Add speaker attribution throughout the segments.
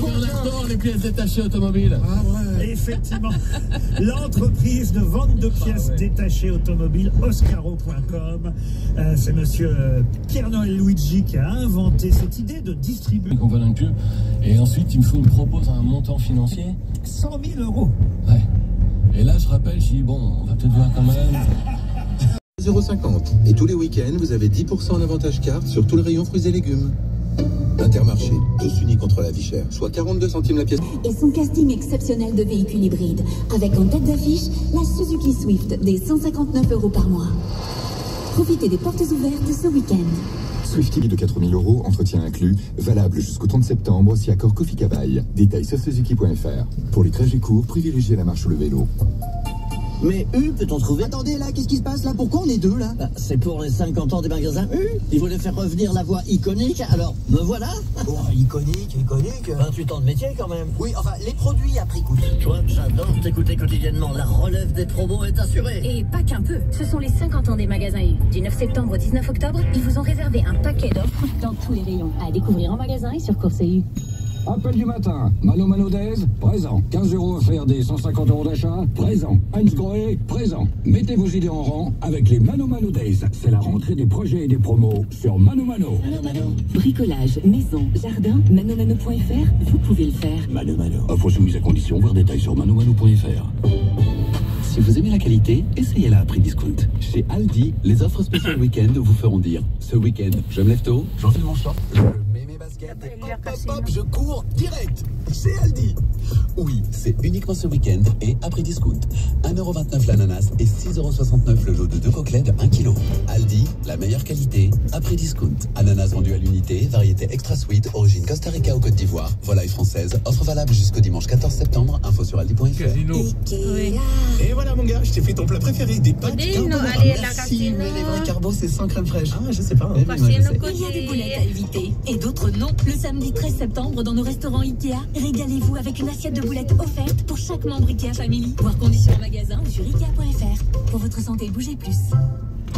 Speaker 1: on adore les pièces détachées automobiles.
Speaker 2: Ah ouais. Effectivement, l'entreprise de vente de pièces détachées automobiles, Oscaro.com, c'est monsieur Pierre-Noël Luigi qui a inventé cette idée de distribuer.
Speaker 1: Convaincu. Et ensuite, il me propose un montant financier.
Speaker 2: 100 000 euros.
Speaker 1: Ouais. Et là, je rappelle, je dis, bon, on va peut-être voir quand même.
Speaker 3: 0,50. Et tous les week-ends, vous avez 10% en avantage carte sur tout le rayon fruits et légumes. Intermarché, tous unis contre la vie chère, soit 42 centimes la pièce.
Speaker 4: Et son casting exceptionnel de véhicules hybrides, avec en tête d'affiche la Suzuki Swift, des 159 euros par mois. Profitez des portes ouvertes ce week-end.
Speaker 5: Swifty de 4 000 euros, entretien inclus, valable jusqu'au 30 septembre si accord Kofi Kabaï. Détails sur suzuki.fr. Pour les trajets courts, privilégiez la marche ou le vélo.
Speaker 6: Mais peut-on trouver... Attendez, là, qu'est-ce qui se passe, là? Pourquoi on est deux, là? C'est pour les 50 ans des magasins Ils voulaient faire revenir la voix iconique, alors me voilà. Bon, iconique... 28 ans de métier, quand même. Oui, enfin, les produits à prix coûte. Toi, j'adore t'écouter quotidiennement. La relève des promos est assurée.
Speaker 7: Et pas qu'un peu. Ce sont les 50 ans des magasins U. Du 9 septembre au 19 octobre, ils vous ont réservé un paquet d'offres dans tous les rayons. À découvrir en magasin et sur Course EU.
Speaker 8: Appel du matin, Mano Days, présent. 15 euros offerts des 150 euros d'achat, présent. Hans Grohe, présent. Mettez vos idées en rang avec les Mano Days. C'est la rentrée des projets et des promos sur Mano.
Speaker 4: Bricolage, maison, jardin, manomano.fr, vous pouvez le faire.
Speaker 8: Mano. Offre soumise à condition, voir détails sur manomano.fr.
Speaker 9: Si vous aimez la qualité, essayez-la à prix discount. Chez Aldi, les offres spéciales week-end vous feront dire: ce week-end, je me lève tôt, j'enfile mon short, je mets mes baskets et hop, je cours direct chez Aldi. Oui, c'est uniquement ce week-end et à prix discount. 1,29€ l'ananas et 6,69€ le lot de 2 côtelets de 1 kg. Aldi, la meilleure qualité, à prix discount. Ananas vendu à l'unité, variété extra sweet, origine Costa Rica ou Côte d'Ivoire. Volaille française, offre valable jusqu'au dimanche 14 septembre. Info sur aldi.fr.
Speaker 3: Et voilà mon gars, je t'ai fait ton plat préféré, des pâtes carbonara.
Speaker 9: Merci, mais les vrais carbos, c'est sans crème fraîche. Ah, je sais pas.
Speaker 4: Il y a des boulettes à éviter et d'autres non. Le samedi 13 septembre, dans nos restaurants Ikea, régalez-vous avec une assiette de boulettes offerte pour chaque membre Ikea Family. Voir conditions en magasin ou sur Ikea.fr. Pour votre santé, bougez plus.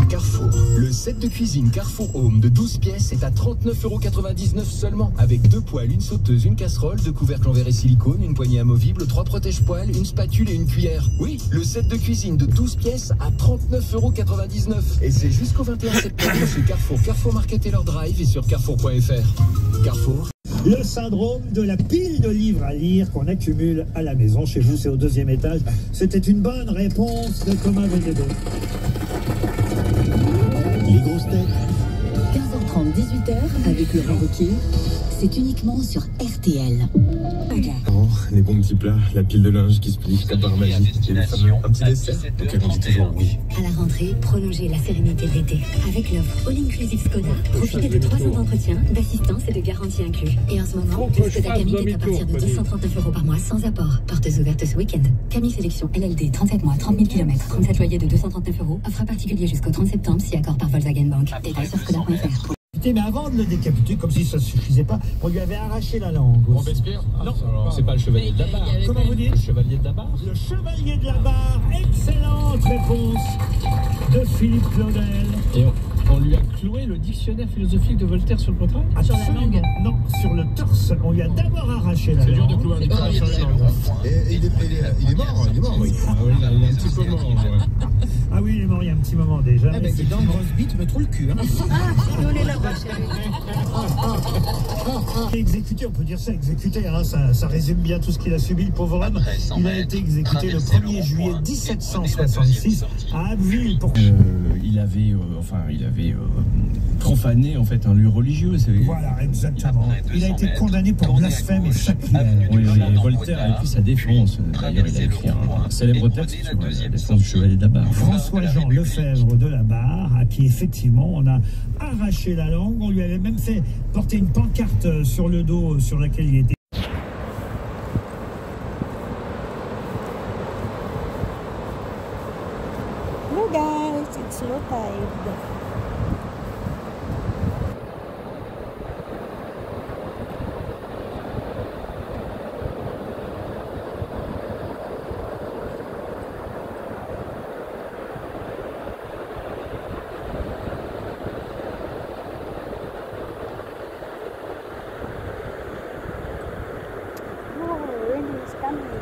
Speaker 10: Carrefour. Le set de cuisine Carrefour Home de 12 pièces est à 39,99€ seulement. Avec 2 poêles, une sauteuse, une casserole, 2 couvercles en verre et silicone, une poignée amovible, 3 protège-poêles, une spatule et une cuillère. Oui, le set de cuisine de 12 pièces à 39,99€. Et c'est jusqu'au 21 septembre chez Carrefour, Carrefour Market et leur drive et sur carrefour.fr. Carrefour.
Speaker 2: Le syndrome de la pile de livres à lire qu'on accumule à la maison. Chez vous, c'est au 2e étage. C'était une bonne réponse de Thomas Vedebe.
Speaker 3: Les grosses têtes.
Speaker 4: 15h30, 18h, avec le Ruquier, c'est uniquement sur RTL.
Speaker 3: Oh, les bons petits plats, la pile de linge qui se plie comme par magie. Et les fameux un petit dessert auquel on dit toujours oui.
Speaker 4: À la rentrée, prolongez la sérénité de l'été. Avec l'offre All Inclusive Skoda, profitez de 3 ans d'entretien, d'assistance et de garantie inclus. Et en ce moment, le Skoda Kamiq est à partir de 239€ par mois sans apport. Portes ouvertes ce week-end. Kamiq Sélection LLD, 37 mois, 30 000 km, 37 loyers de 239€. Offre particulier jusqu'au 30 septembre si accord par Volkswagen Bank. Détails sur skoda.fr.
Speaker 2: Mais avant de le décapiter, comme si ça ne suffisait pas, on lui avait arraché la langue.
Speaker 1: Robespierre? Non, c'est pas le chevalier de la barre.
Speaker 2: Comment vous dites?
Speaker 1: Le chevalier de la barre?
Speaker 2: Le chevalier de la barre. Excellente réponse de Philippe Claudel.
Speaker 1: Et on lui a cloué le dictionnaire philosophique de Voltaire sur le poitrail?
Speaker 2: Sur la langue? Non, sur le torse. On lui a d'abord arraché la langue.
Speaker 1: C'est dur de clouer un dictionnaire sur la langue.
Speaker 3: Et il est mort, oui.
Speaker 1: Ah oui, il est un petit peu mort.
Speaker 2: Ah oui, il est mort il y a un petit moment déjà.
Speaker 6: Eh ben, c'est dans une grosse bite, me trouve le cul.
Speaker 2: Exécuté, on peut dire ça, exécuté, hein, ça résume bien tout ce qu'il a subi, le pauvre homme. Il a été exécuté le 1er juillet 1766 à Abbeville.
Speaker 1: Il avait profané en fait un lieu religieux.
Speaker 2: Voilà, exactement. Il a été condamné pour blasphème et sacrilège.
Speaker 1: Oui, Voltaire a écrit sa défense. D'ailleurs, il a écrit un célèbre texte sur la défense du chevalier de la barre.
Speaker 2: François-Jean Lefebvre de la Barre, à qui effectivement on a arraché la langue. On lui avait même fait porter une pancarte sur le dos sur laquelle il était.
Speaker 11: Hello guys, it's low tide. family.